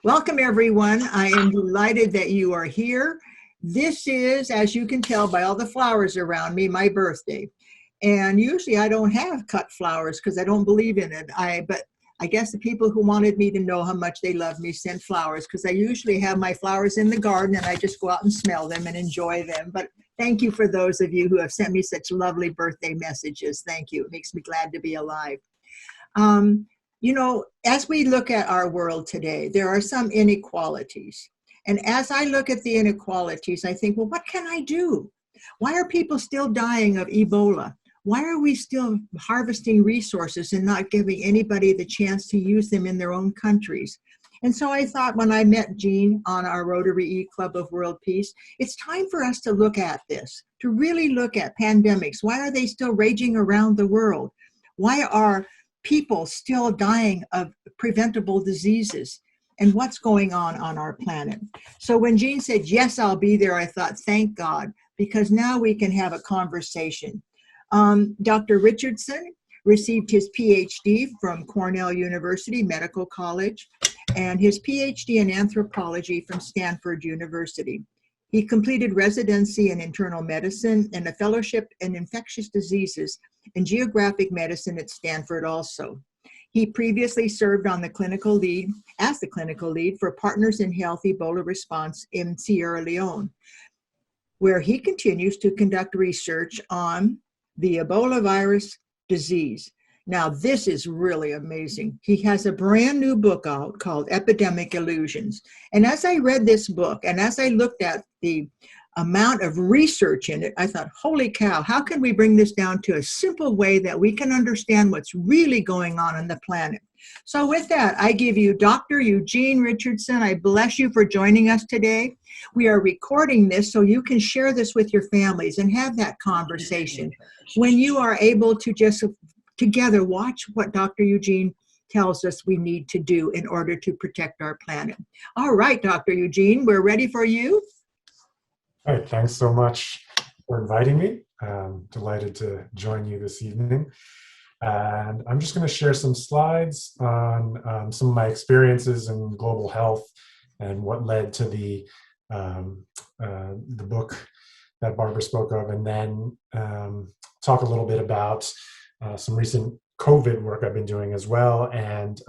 Welcome, everyone. I am delighted that you are here. This is, as you can tell by all the flowers around me, my birthday. And usually I don't have cut flowers because I don't believe in it. But I guess the people who wanted me to know how much they love me sent flowers, because I usually have my flowers in the garden and I just go out and smell them and enjoy them. But thank you for those of you who have sent me such lovely birthday messages. Thank you. It makes me glad to be alive. You know, as we look at our world today, there are some inequalities. And as I look at the inequalities, I think, well, what can I do? Why are people still dying of Ebola? Why are we still harvesting resources and not giving anybody the chance to use them in their own countries? And so I thought when I met Gene on our Rotary E Club of World Peace, it's time for us to look at this, to really look at pandemics. Why are they still raging around the world? Why are people still dying of preventable diseases? And what's going on our planet? So when Gene said, yes, I'll be there, I thought, thank God, because now we can have a conversation. Dr. Richardson received his Ph.D. from Cornell University Medical College and his Ph.D. in Anthropology from Stanford University. He completed residency in internal medicine and a fellowship in infectious diseases and geographic medicine at Stanford also. He previously served on the clinical lead, as the clinical lead for Partners in Health Ebola Response in Sierra Leone, where he continues to conduct research on the Ebola virus disease. Now, this is really amazing. He has a brand new book out called Epidemic Illusions. And as I read this book, and as I looked at the amount of research in it, I thought, holy cow, how can we bring this down to a simple way that we can understand what's really going on the planet? So with that, I give you Dr. Eugene Richardson. I bless you for joining us today. We are recording this so you can share this with your families and have that conversation when you are able to just together watch what Dr. Eugene tells us we need to do in order to protect our planet. All right, Dr. Eugene, we're ready for you. All right, thanks so much for inviting me. I'm delighted to join you this evening. And I'm just going to share some slides on some of my experiences in global health and what led to the book that Barbara spoke of, and then talk a little bit about some recent COVID work I've been doing as well, and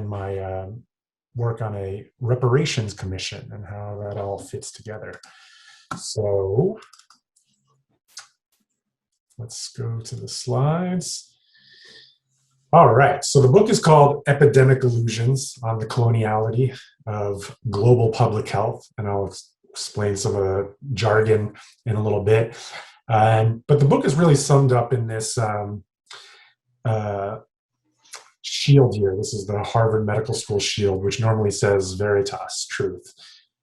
my work on a reparations commission and how that all fits together. So let's go to the slides. All right, so the book is called Epidemic Illusions on the Coloniality of Global Public Health, and I'll explain some of the jargon in a little bit. But the book is really summed up in this shield here. This is the Harvard Medical School shield, which normally says Veritas, truth.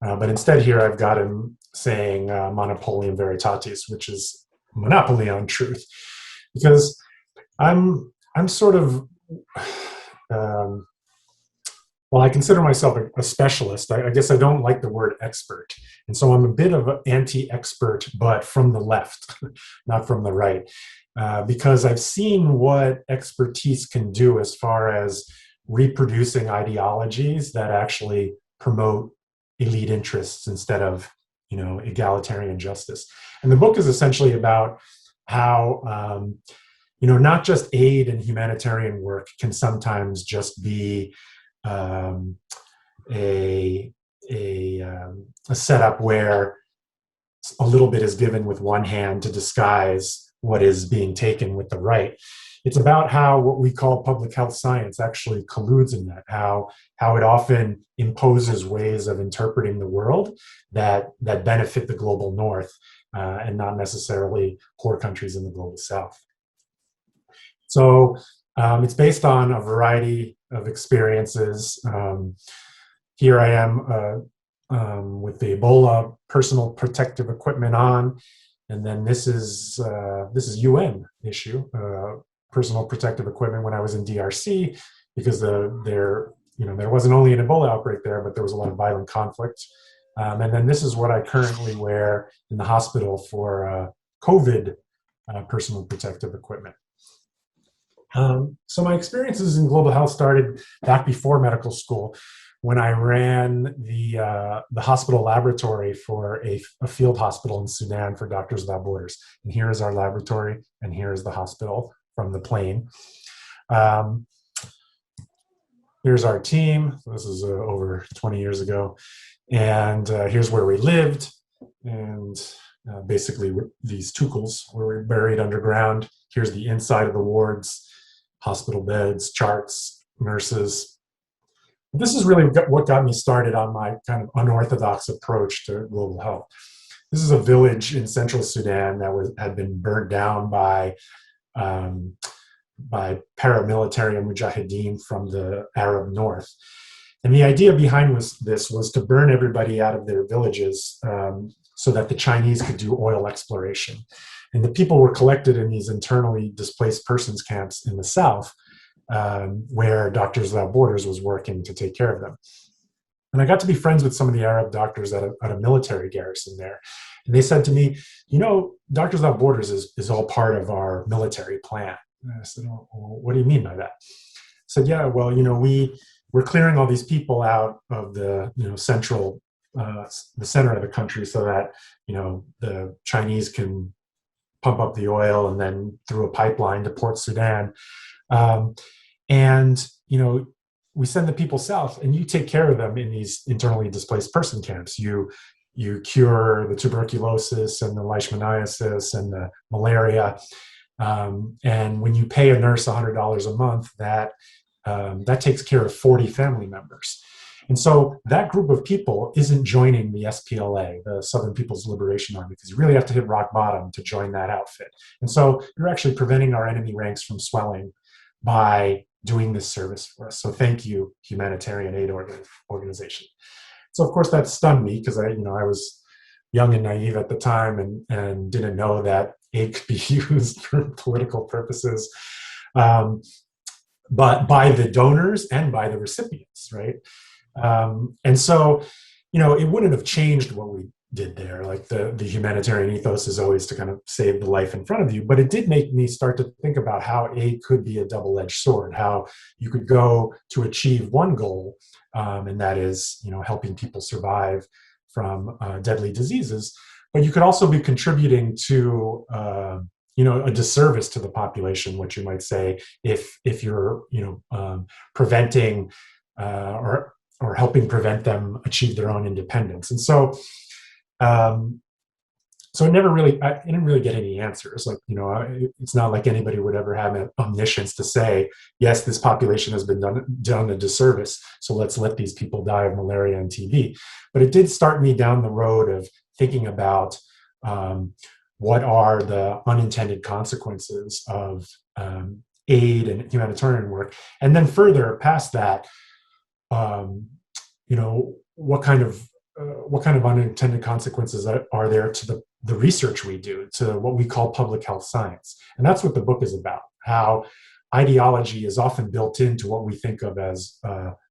But instead here I've got him saying Monopolium Veritatis, which is monopoly on truth. Because I'm sort of, well, I consider myself a specialist. I guess I don't like the word expert. And so I'm a bit of an anti-expert, but from the left, not from the right. Because I've seen what expertise can do as far as reproducing ideologies that actually promote elite interests instead of, egalitarian justice. And the book is essentially about how, not just aid and humanitarian work can sometimes just be a setup where a little bit is given with one hand to disguise what is being taken with the right. It's about how what we call public health science actually colludes in that, how it often imposes ways of interpreting the world that benefit the global north and not necessarily poor countries in the global south. So it's based on a variety of experiences. Here I am with the Ebola personal protective equipment on, and then this is UN issue, personal protective equipment when I was in DRC, because there wasn't only an Ebola outbreak there, but there was a lot of violent conflict. And then this is what I currently wear in the hospital for COVID personal protective equipment. So my experiences in global health started back before medical school, when I ran the hospital laboratory for a field hospital in Sudan for Doctors Without Borders. And here is our laboratory, and here is the hospital from the plane. Here's our team. This is over 20 years ago. And here's where we lived. And basically these tukels where we're buried underground. Here's the inside of the wards, hospital beds, charts, nurses. This is really what got me started on my kind of unorthodox approach to global health. This is a village in central Sudan that had been burnt down by paramilitary and mujahideen from the Arab north. And the idea behind this was to burn everybody out of their villages so that the Chinese could do oil exploration. And the people were collected in these internally displaced persons camps in the south, where Doctors Without Borders was working to take care of them. And I got to be friends with some of the Arab doctors at a military garrison there. And they said to me, you know, Doctors Without Borders is all part of our military plan. And I said, oh, well, what do you mean by that? I said, yeah, well, you know, we're clearing all these people out of the, you know, the center of the country so that, you know, the Chinese can pump up the oil and then through a pipeline to Port Sudan. And, you know, we send the people south and you take care of them in these internally displaced person camps. You cure the tuberculosis and the leishmaniasis and the malaria. And when you pay a nurse $100 a month, that takes care of 40 family members. And so that group of people isn't joining the SPLA, the Southern People's Liberation Army, because you really have to hit rock bottom to join that outfit. And so you're actually preventing our enemy ranks from swelling by doing this service for us. So thank you, humanitarian aid organization. So of course that stunned me because I was young and naive at the time and didn't know that aid could be used for political purposes, but by the donors and by the recipients, right? And so, you know, it wouldn't have changed what we did there. Like the humanitarian ethos is always to kind of save the life in front of you, but it did make me start to think about how aid could be a double-edged sword, how you could go to achieve one goal, and that is, you know, helping people survive from deadly diseases, but you could also be contributing to, you know, a disservice to the population, what you might say, if you're, you know, preventing or helping prevent them achieve their own independence. And so, so I didn't really get any answers. Like, you know, it's not like anybody would ever have an omniscience to say, yes, this population has been done a disservice, so let's let these people die of malaria and TB. But it did start me down the road of thinking about what are the unintended consequences of aid and humanitarian work, and then further past that, you know, what kind of unintended consequences are there to the research we do, to what we call public health science. And that's what the book is about, how ideology is often built into what we think of as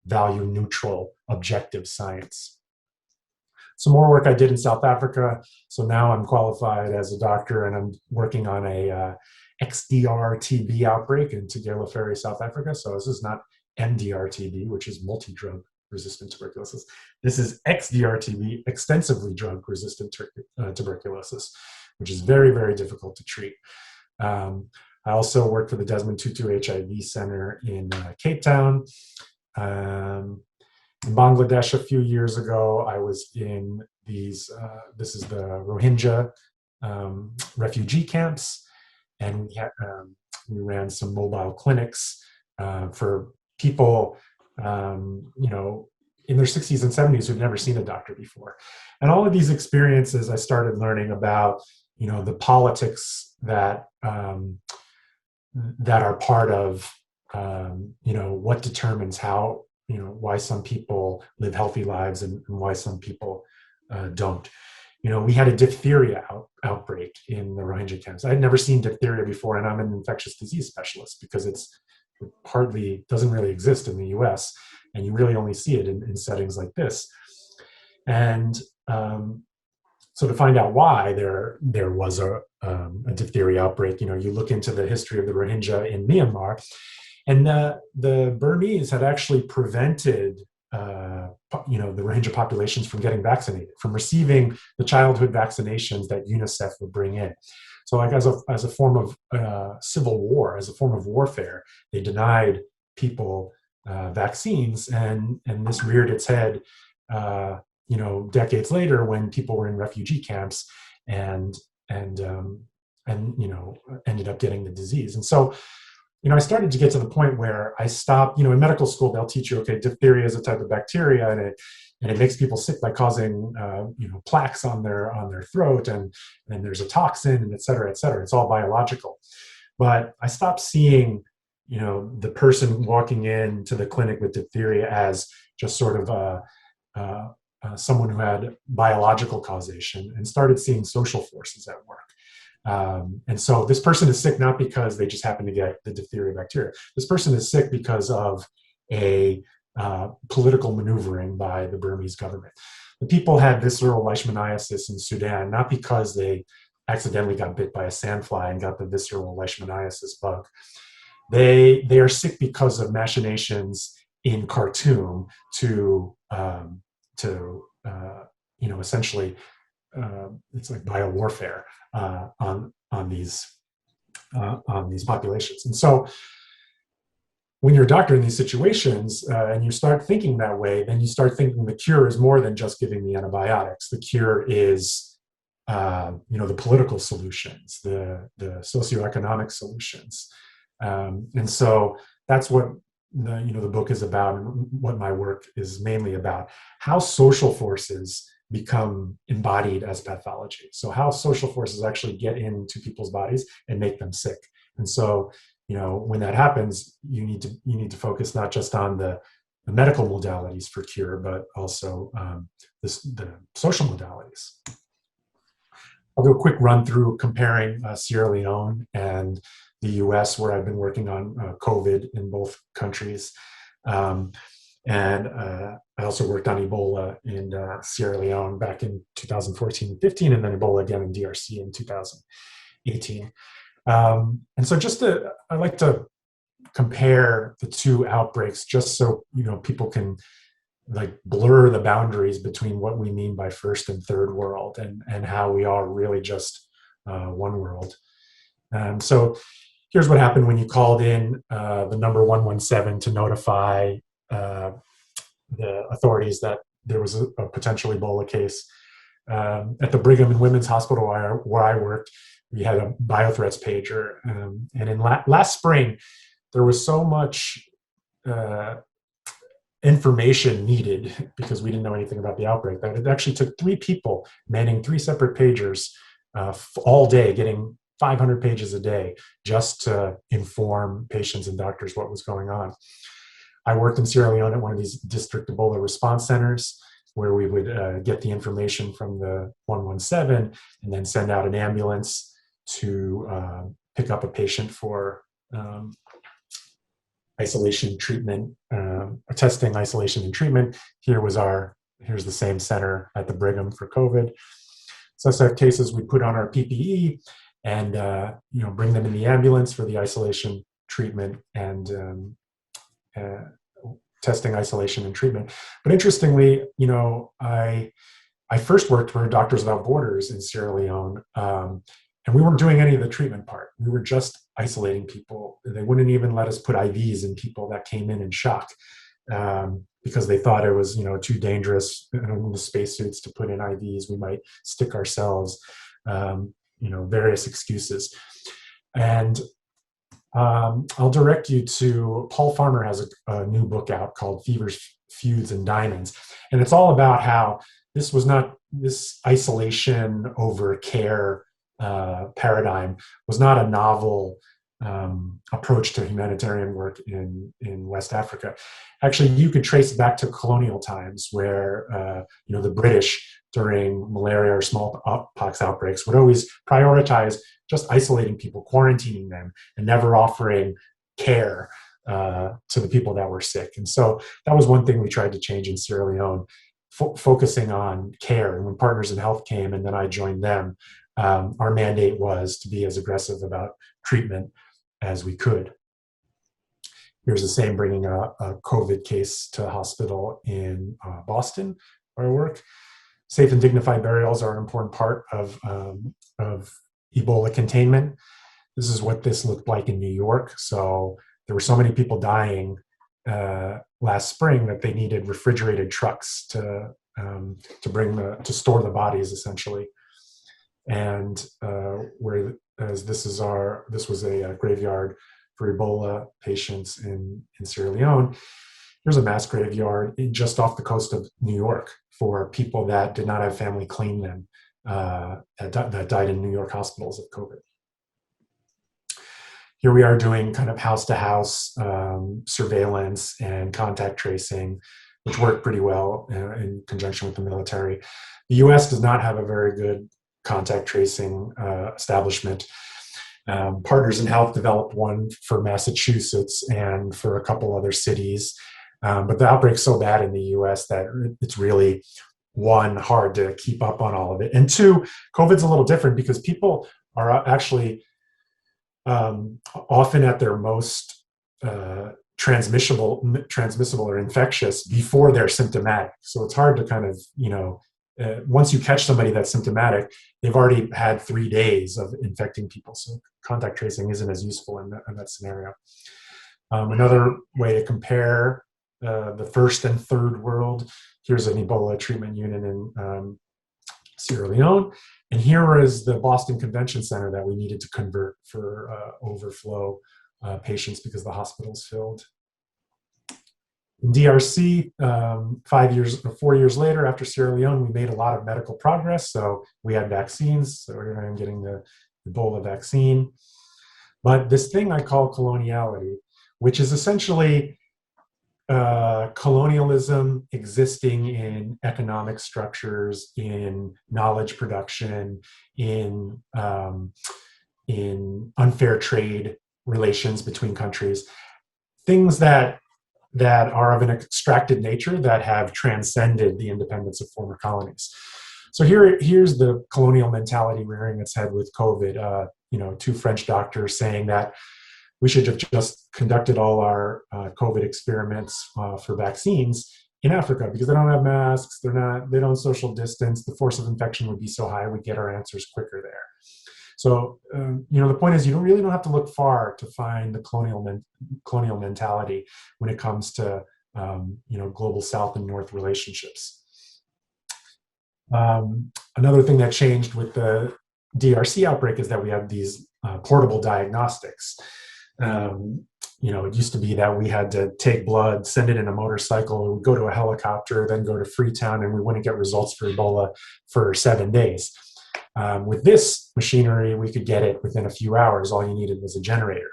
value neutral, objective science. Some more work I did in South Africa. So now I'm qualified as a doctor and I'm working on a XDR TB outbreak in Tugelefere, South Africa. So this is not MDR TB, which is multi-drug resistant tuberculosis. This is XDR TB, extensively drug resistant tuberculosis, which is very, very difficult to treat. I also work for the Desmond Tutu HIV Center in Cape Town. In Bangladesh a few years ago, I was in these, this is the Rohingya refugee camps, and we ran some mobile clinics for people, you know, in their 60s and 70s who'd never seen a doctor before. And all of these experiences, I started learning about, you know, the politics that that are part of, you know, what determines how, you know, why some people live healthy lives and why some people don't. You know, we had a diphtheria outbreak in the Rohingya camps. I had never seen diphtheria before, and I'm an infectious disease specialist because it hardly doesn't really exist in the US, and you really only see it in settings like this. And so to find out why there was a diphtheria outbreak, you know, you look into the history of the Rohingya in Myanmar, and the Burmese had actually prevented the range of populations from getting vaccinated, from receiving the childhood vaccinations that UNICEF would bring in. So like as a form of civil war, as a form of warfare, they denied people vaccines, and this reared its head, decades later when people were in refugee camps and ended up getting the disease. And so, I started to get to the point where I stopped, in medical school, they'll teach you, okay, diphtheria is a type of bacteria, and it makes people sick by causing, plaques on their throat, and there's a toxin, and et cetera, et cetera. It's all biological. But I stopped seeing, the person walking into the clinic with diphtheria as just sort of someone who had biological causation, and started seeing social forces at work. And so this person is sick not because they just happen to get the diphtheria bacteria. This person is sick because of a political maneuvering by the Burmese government. The people had visceral leishmaniasis in Sudan, not because they accidentally got bit by a sandfly and got the visceral leishmaniasis bug. They are sick because of machinations in Khartoum to essentially it's like biowarfare on these populations. And so when you're a doctor in these situations and you start thinking that way, then you start thinking the cure is more than just giving the antibiotics. The cure is the political solutions, the socioeconomic solutions. And so that's what the book is about, and what my work is mainly about: how social forces become embodied as pathology. So how social forces actually get into people's bodies and make them sick. And so, when that happens, you need to focus not just on the medical modalities for cure, but also the social modalities. I'll do a quick run through comparing Sierra Leone and the US, where I've been working on COVID in both countries. And I also worked on Ebola in Sierra Leone back in 2014 and 15, and then Ebola again in DRC in 2018. And so I like to compare the two outbreaks just so, people can like blur the boundaries between what we mean by first and third world, and how we are really just one world. So here's what happened when you called in the number 117 to notify the authorities that there was a potential Ebola case. At the Brigham and Women's Hospital where I worked, we had a biothreats pager. And in last spring, there was so much information needed because we didn't know anything about the outbreak that it actually took 3 people manning 3 separate pagers all day, getting 500 pages a day just to inform patients and doctors what was going on. I worked in Sierra Leone at one of these district Ebola response centers where we would get the information from the 117 and then send out an ambulance to pick up a patient for isolation treatment, testing, isolation, and treatment. Here's the same center at the Brigham for COVID. Suspect cases we put on our PPE and bring them in the ambulance for the isolation, treatment, and testing, isolation, and treatment. But interestingly, I first worked for Doctors Without Borders in Sierra Leone, and we weren't doing any of the treatment part. We were just isolating people. They wouldn't even let us put IVs in people that came in shock because they thought it was too dangerous in the spacesuits to put in IVs. We might stick ourselves, various excuses. And I'll direct you to Paul Farmer has a new book out called Fevers, Feuds, and Diamonds. And it's all about how this isolation over care paradigm was not a novel approach to humanitarian work in West Africa. Actually, you could trace it back to colonial times where the British during malaria or smallpox outbreaks would always prioritize just isolating people, quarantining them, and never offering care to the people that were sick. And so that was one thing we tried to change in Sierra Leone, focusing on care. And when Partners in Health came and then I joined them, our mandate was to be as aggressive about treatment as we could. Here's the same bringing a COVID case to a hospital in Boston, where I work. Safe and dignified burials are an important part of Ebola containment. This is what this looked like in New York. So there were so many people dying last spring that they needed refrigerated trucks to store the bodies, essentially. And whereas this was a graveyard for Ebola patients in Sierra Leone. Here's a mass graveyard just off the coast of New York for people that did not have family claim them, that died in New York hospitals of COVID. Here we are doing kind of house-to-house surveillance and contact tracing, which worked pretty well in conjunction with the military. The US does not have a very good contact tracing establishment. Partners in Health developed one for Massachusetts and for a couple other cities. But the outbreak's so bad in the US that it's really, one, hard to keep up on all of it. And two, COVID's a little different because people are actually often at their most transmissible or infectious before they're symptomatic. So it's hard to kind of, once you catch somebody that's symptomatic, they've already had 3 days of infecting people. So contact tracing isn't as useful in that scenario. Another way to compare the first and third world, here's an Ebola treatment unit in Sierra Leone. And here is the Boston Convention Center that we needed to convert for overflow patients because the hospital's filled. In DRC, 4 years later, after Sierra Leone, we made a lot of medical progress. So we had vaccines. So here I am getting the Ebola vaccine. But this thing I call coloniality, which is essentially colonialism existing in economic structures, in knowledge production, in unfair trade relations between countries, things that are of an extracted nature that have transcended the independence of former colonies. So here's the colonial mentality rearing its head with COVID. Two French doctors saying that we should have just conducted all our COVID experiments for vaccines in Africa because they don't have masks, they don't social distance, the force of infection would be so high, we'd get our answers quicker there. So, the point is you don't have to look far to find the colonial mentality when it comes to, global South and North relationships. Another thing that changed with the DRC outbreak is that we have these portable diagnostics. It used to be that we had to take blood, send it in a motorcycle, we'd go to a helicopter, then go to Freetown, and we wouldn't get results for Ebola for 7 days. With this machinery, we could get it within a few hours. All you needed was a generator.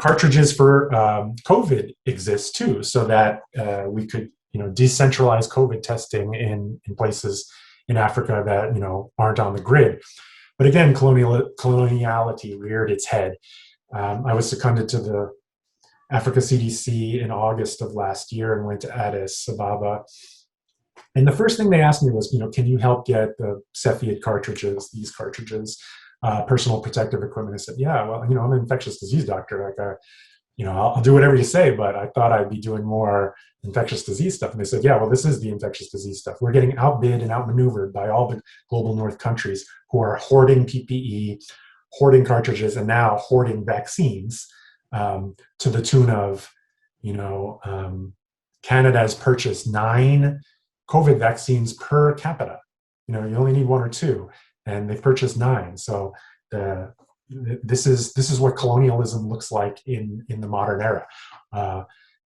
Cartridges for COVID exist too, so that we could, decentralize COVID testing in places in Africa that, aren't on the grid. But again, coloniality reared its head. I was seconded to the Africa CDC in August of last year and went to Addis Ababa. And the first thing they asked me was, can you help get the Cepheid cartridges, these cartridges, personal protective equipment? I said, yeah, well, I'm an infectious disease doctor. I'll do whatever you say, but I thought I'd be doing more infectious disease stuff. And they said, yeah, well, this is the infectious disease stuff. We're getting outbid and outmaneuvered by all the global North countries who are hoarding PPE, hoarding cartridges, and now hoarding vaccines to the tune of, Canada has purchased 9 COVID vaccines per capita. You only need 1 or 2, and they've purchased 9. So this is what colonialism looks like in the modern era.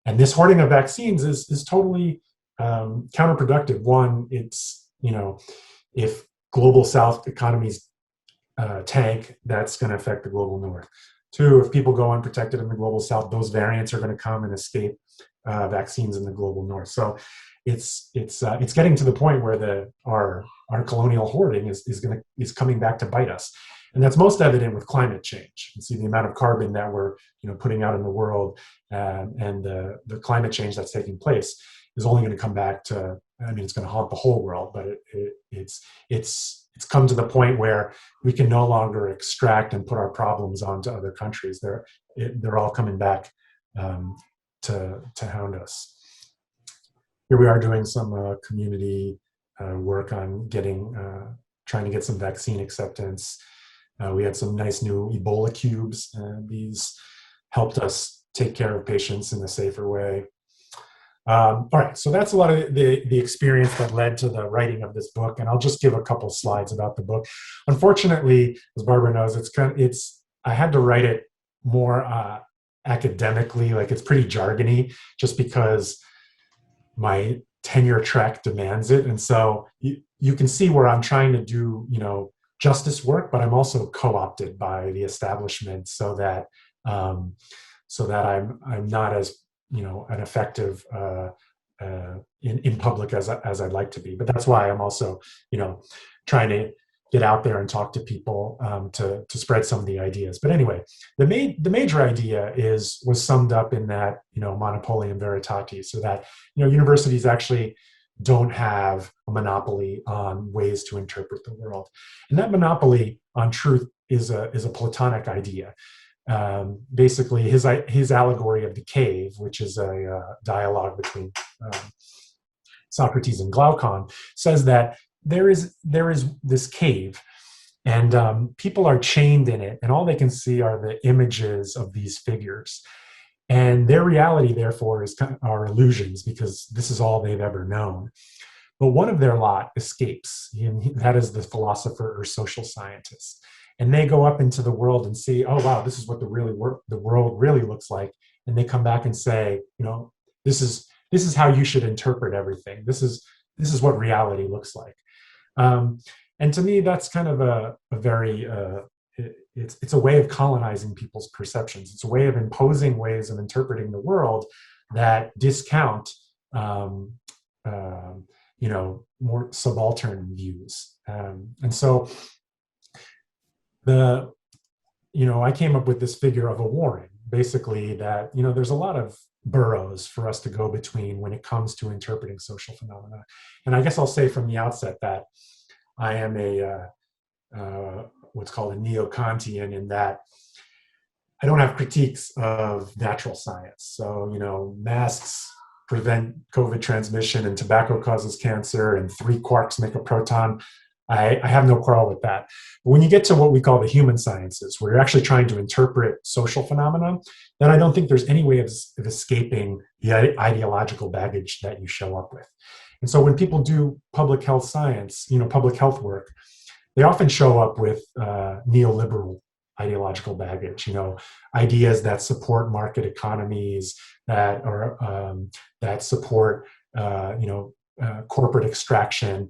And this hoarding of vaccines is totally counterproductive. One, it's, if global South economies tank, that's going to affect the global North. 2, if people go unprotected in the global South, those variants are going to come and escape vaccines in the global North. So it's getting to the point where our colonial hoarding is coming back to bite us, and that's most evident with climate change. You see the amount of carbon that we're putting out in the world, and the climate change that's taking place is only going to come back to. It's going to haunt the whole world, but it's come to the point where we can no longer extract and put our problems onto other countries. They're all coming back to hound us. Here we are doing some community work on trying to get some vaccine acceptance. We had some nice new Ebola cubes. These helped us take care of patients in a safer way. All right, so that's a lot of the experience that led to the writing of this book, and I'll just give a couple slides about the book. Unfortunately, as Barbara knows, I had to write it more academically, like it's pretty jargony, just because my tenure track demands it, and so you can see where I'm trying to do justice work, but I'm also co-opted by the establishment so that I'm not as an effective in public as I'd like to be. But that's why I'm also trying to get out there and talk to people to spread some of the ideas. But anyway, the major idea was summed up in that monopolium veritatis, so that universities actually don't have a monopoly on ways to interpret the world, and that monopoly on truth is a Platonic idea. Basically, his allegory of the cave, which is a dialogue between Socrates and Glaucon, says that there is this cave, and people are chained in it, and all they can see are the images of these figures, and their reality, therefore, are illusions, because this is all they've ever known. But one of their lot escapes, and that is the philosopher or social scientist. And they go up into the world and see, oh wow, this is what the world really looks like. And they come back and say, this is how you should interpret everything. This is what reality looks like. And to me, that's kind of a very it's a way of colonizing people's perceptions. It's a way of imposing ways of interpreting the world that discount more subaltern views. And so I came up with this figure of a warren, basically, that there's a lot of burrows for us to go between when it comes to interpreting social phenomena. And I guess I'll say from the outset that I am what's called a neo-Kantian, in that I don't have critiques of natural science. So masks prevent COVID transmission, and tobacco causes cancer, and 3 quarks make a proton. I have no quarrel with that. But when you get to what we call the human sciences, where you're actually trying to interpret social phenomena, then I don't think there's any way of escaping the ideological baggage that you show up with. And so when people do public health science, public health work, they often show up with neoliberal ideological baggage, ideas that support market economies, that support corporate extraction,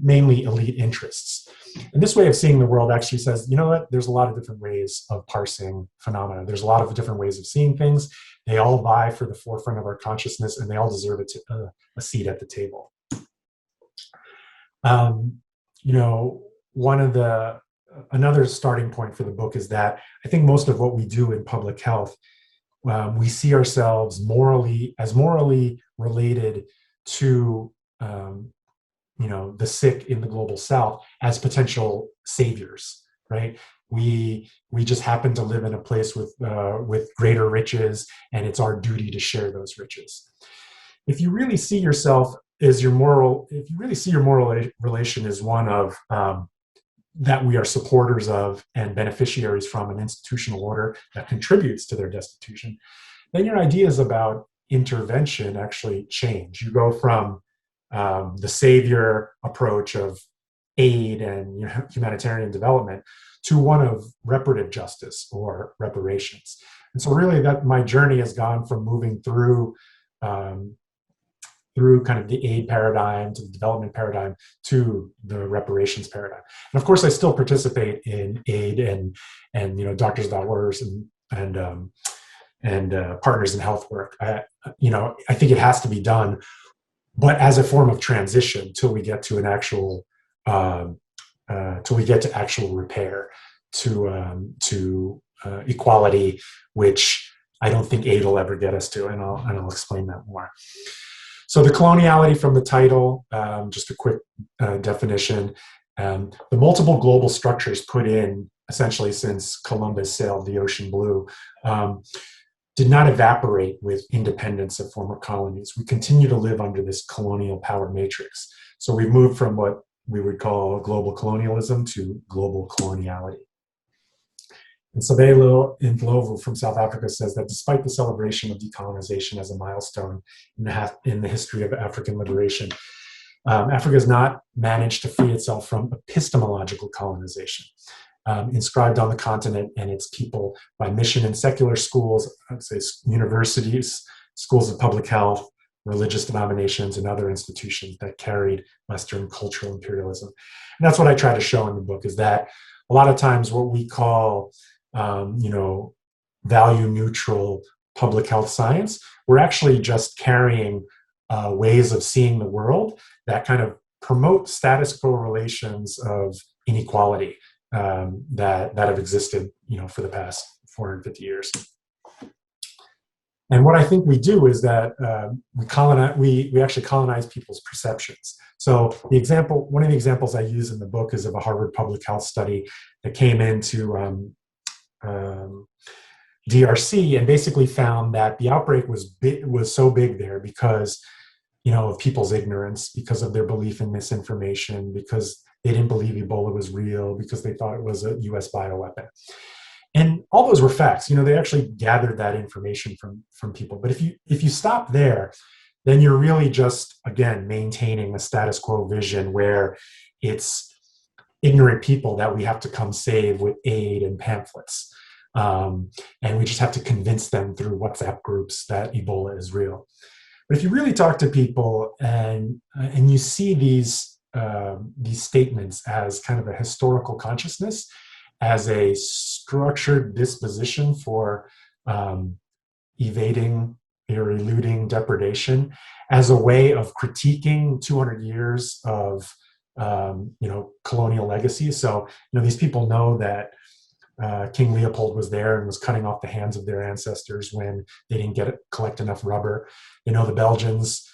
mainly elite interests. And this way of seeing the world actually says, there's a lot of different ways of parsing phenomena. There's a lot of different ways of seeing things. They all vie for the forefront of our consciousness, and they all deserve a seat at the table. Another starting point for the book is that I think most of what we do in public health, we see ourselves morally related to the sick in the global South as potential saviors, right? We just happen to live in a place with greater riches, and it's our duty to share those riches. If you really see yourself as your moral relation is one of that we are supporters of and beneficiaries from an institutional order that contributes to their destitution, then your ideas about intervention actually change. You go from the savior approach of aid and humanitarian development to one of reparative justice or reparations. And so really that my journey has gone from moving through kind of the aid paradigm to the development paradigm to the reparations paradigm. And of course, I still participate in aid and doctors without borders and partners in health work. I think it has to be done, but as a form of transition till we get to an actual actual repair, to equality, which I don't think aid will ever get us to, and I'll explain that more. So the coloniality from the title, just a quick definition. The multiple global structures put in essentially since Columbus sailed the ocean blue did not evaporate with independence of former colonies. We continue to live under this colonial power matrix. So we've moved from what we would call global colonialism to global coloniality. And Sabelo Ndlovu from South Africa says that despite the celebration of decolonization as a milestone in the history of African liberation, Africa has not managed to free itself from epistemological colonization, inscribed on the continent and its people by mission and secular schools, I'd say universities, schools of public health, religious denominations, and other institutions that carried Western cultural imperialism. And that's what I try to show in the book, is that a lot of times what we call, value neutral public health science, we're actually just carrying ways of seeing the world that kind of promote status quo relations of inequality that have existed, for the past 450 years. And what I think we do is that we actually colonize people's perceptions. So one of the examples I use in the book is of a Harvard public health study that came into DRC and basically found that the outbreak was so big there because of people's ignorance, because of their belief in misinformation, because they didn't believe Ebola was real, because they thought it was a US bioweapon. And all those were facts. They actually gathered that information from people. But if you stop there, then you're really just, again, maintaining a status quo vision where it's ignorant people that we have to come save with aid and pamphlets. And we just have to convince them through WhatsApp groups that Ebola is real. But if you really talk to people and you see these statements as kind of a historical consciousness, as a structured disposition for evading or eluding depredation, as a way of critiquing 200 years of colonial legacy. So these people know that King Leopold was there and was cutting off the hands of their ancestors when they didn't collect enough rubber. The Belgians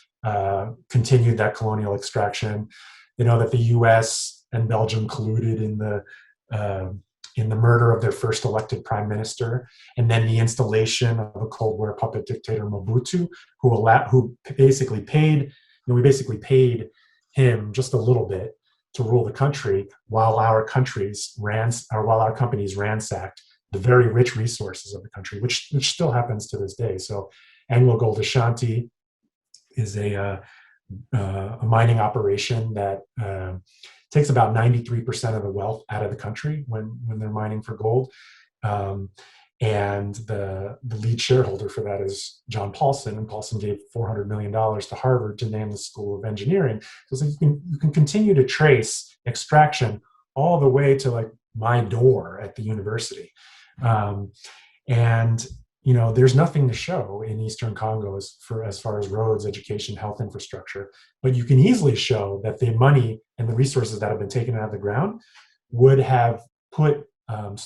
continued that colonial extraction. That the U.S. and Belgium colluded in the murder of their first elected prime minister, and then the installation of a Cold War puppet dictator Mobutu, who basically paid, we basically paid him just a little bit to rule the country while our companies ransacked the very rich resources of the country, which still happens to this day. So Anglo Gold Ashanti is a mining operation that takes about 93% of the wealth out of the country when they're mining for gold. And the lead shareholder for that is John Paulson, and Paulson gave $400 million to Harvard to name the School of Engineering. So you can continue to trace extraction all the way to like my door at the university. There's nothing to show in Eastern Congo as far as roads, education, health infrastructure, but you can easily show that the money and the resources that have been taken out of the ground would have put a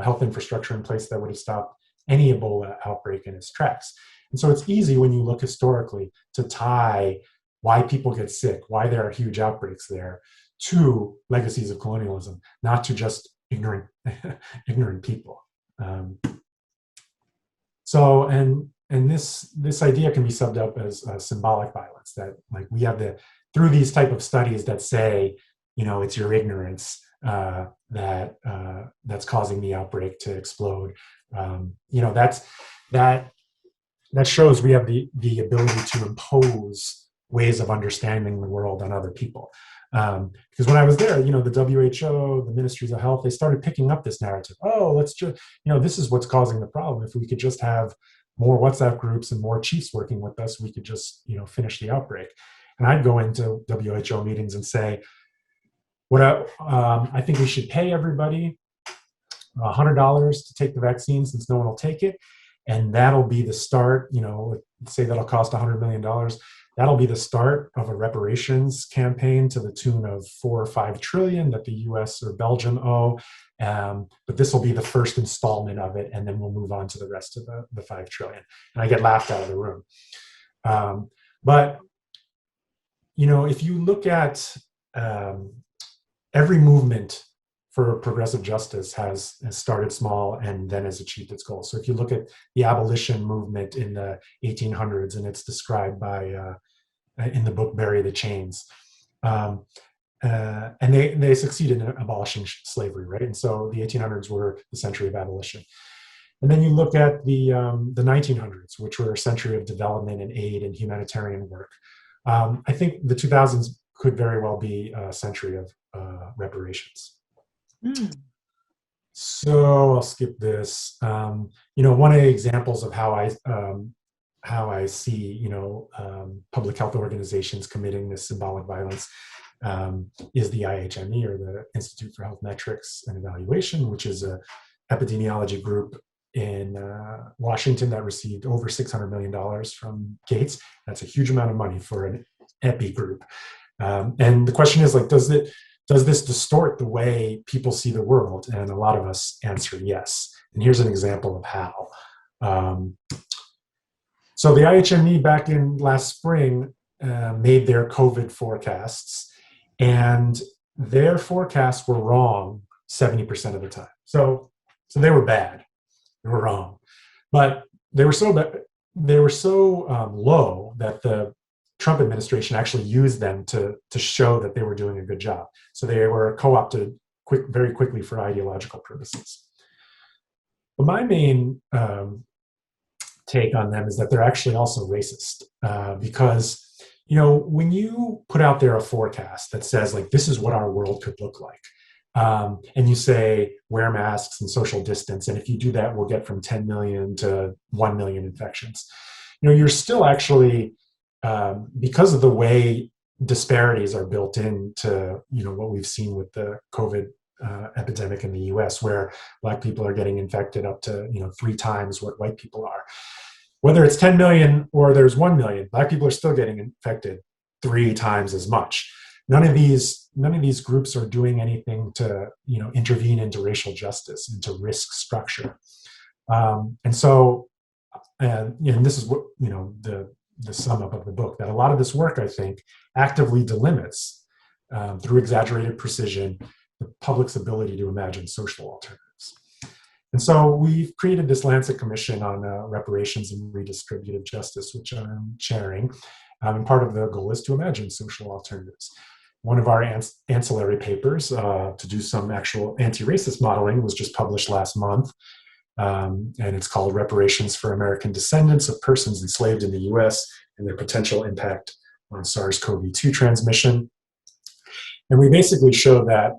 health infrastructure in place that would have stopped any Ebola outbreak in its tracks. And so it's easy when you look historically to tie why people get sick, why there are huge outbreaks there, to legacies of colonialism, not to just ignorant people. This idea can be summed up as symbolic violence, that like we have through these type of studies that say, it's your ignorance that's causing the outbreak to explode. That shows we have the ability to impose ways of understanding the world on other people. Because when I was there, the WHO, the ministries of health, they started picking up this narrative. Oh, let's just, this is what's causing the problem. If we could just have more WhatsApp groups and more chiefs working with us, we could just, finish the outbreak. And I'd go into WHO meetings and say, I think we should pay everybody $100 to take the vaccine since no one will take it. And that'll be the start, say that'll cost $100 million. That'll be the start of a reparations campaign to the tune of 4 or 5 trillion that the US or Belgium owe. But this will be the first installment of it, and then we'll move on to the rest of the 5 trillion. And I get laughed out of the room. But if you look at every movement for progressive justice has started small and then has achieved its goals. So if you look at the abolition movement in the 1800s, and it's described by in the book Bury the Chains, and they succeeded in abolishing slavery, right? And so the 1800s were the century of abolition. And then you look at the 1900s, which were a century of development and aid and humanitarian work. I think the 2000s could very well be a century of reparations. Mm. So I'll skip this. One of the examples of how I see, public health organizations committing this symbolic violence is the IHME, or the Institute for Health Metrics and Evaluation, which is a epidemiology group in Washington that received over $600 million from Gates. That's a huge amount of money for an epi group. And the question is, does this distort the way people see the world? And a lot of us answer yes. And here's an example of how. So the IHME back in last spring made their COVID forecasts, and their forecasts were wrong 70% of the time. So they were bad. They were wrong, but they were so low that the Trump administration actually used them to show that they were doing a good job. So they were co-opted very quickly for ideological purposes. But my main take on them is that they're actually also racist, because when you put out there a forecast that says this is what our world could look like, and you say wear masks and social distance, and if you do that, we'll get from 10 million to 1 million infections. You're still actually, because of the way disparities are built into what we've seen with the COVID epidemic in the U.S., where Black people are getting infected up to 3 times what white people are. Whether it's 10 million or there's 1 million, Black people are still getting infected 3 times as much. None of these groups are doing anything to intervene into racial justice, into risk structure, and this is what the sum up of the book, that a lot of this work, I think, actively delimits through exaggerated precision the public's ability to imagine social alternatives. And so we've created this Lancet Commission on reparations and redistributive justice, which I'm chairing, and part of the goal is to imagine social alternatives. One of our ancillary papers to do some actual anti-racist modeling was just published last month, and it's called Reparations for American Descendants of Persons Enslaved in the U.S. and Their Potential Impact on SARS-CoV-2 Transmission. And we basically show that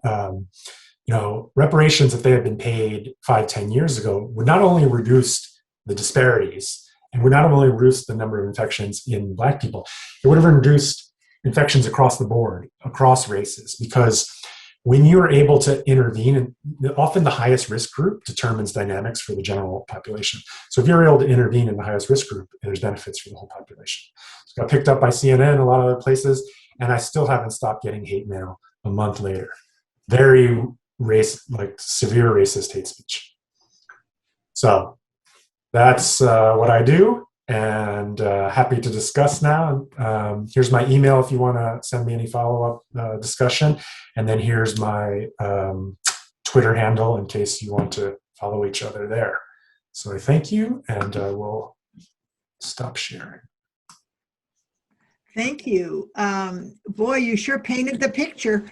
reparations, if they had been paid 5-10 years ago, would not only reduce the disparities and would not only reduce the number of infections in Black people, it would have reduced infections across the board, across races, because when you're able to intervene, and often the highest risk group determines dynamics for the general population. So if you're able to intervene in the highest risk group, there's benefits for the whole population. So it got picked up by CNN, a lot of other places, and I still haven't stopped getting hate mail a month later. Very severe racist hate speech. So that's what I do, and happy to discuss now. Here's my email if you want to send me any follow-up discussion, and then here's my Twitter handle in case you want to follow each other there. So I thank you, and we'll stop sharing. Thank you. Boy, you sure painted the picture.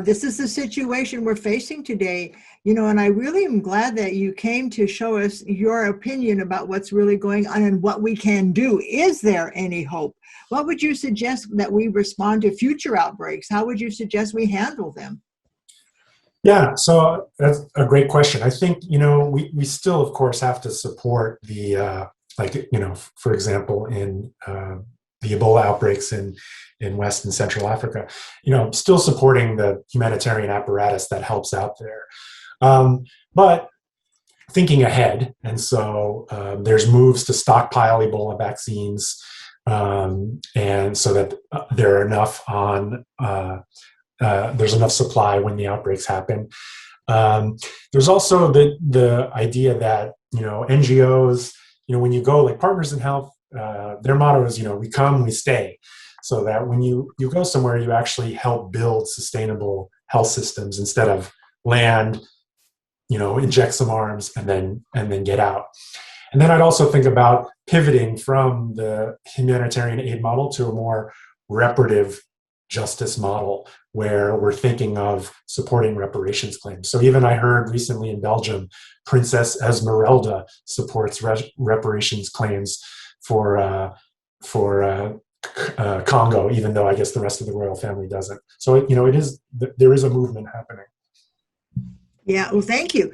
This is the situation we're facing today, and I really am glad that you came to show us your opinion about what's really going on and what we can do. Is there any hope? What would you suggest that we respond to future outbreaks? How would you suggest we handle them? Yeah, so that's a great question. I think, we still, of course, have to support the, for example, in the Ebola outbreaks in West and Central Africa, still supporting the humanitarian apparatus that helps out there. But thinking ahead, and so there's moves to stockpile Ebola vaccines, and so that there are enough there's enough supply when the outbreaks happen. There's also the idea that NGOs, when you go like Partners in Health, their motto is we come, we stay. So that when you go somewhere, you actually help build sustainable health systems instead of land, inject some arms, and then get out. And then I'd also think about pivoting from the humanitarian aid model to a more reparative justice model, where we're thinking of supporting reparations claims. So even I heard recently in Belgium, Princess Esmeralda supports reparations claims for Congo, even though I guess the rest of the royal family doesn't. So there is a movement happening. Yeah, well, thank you.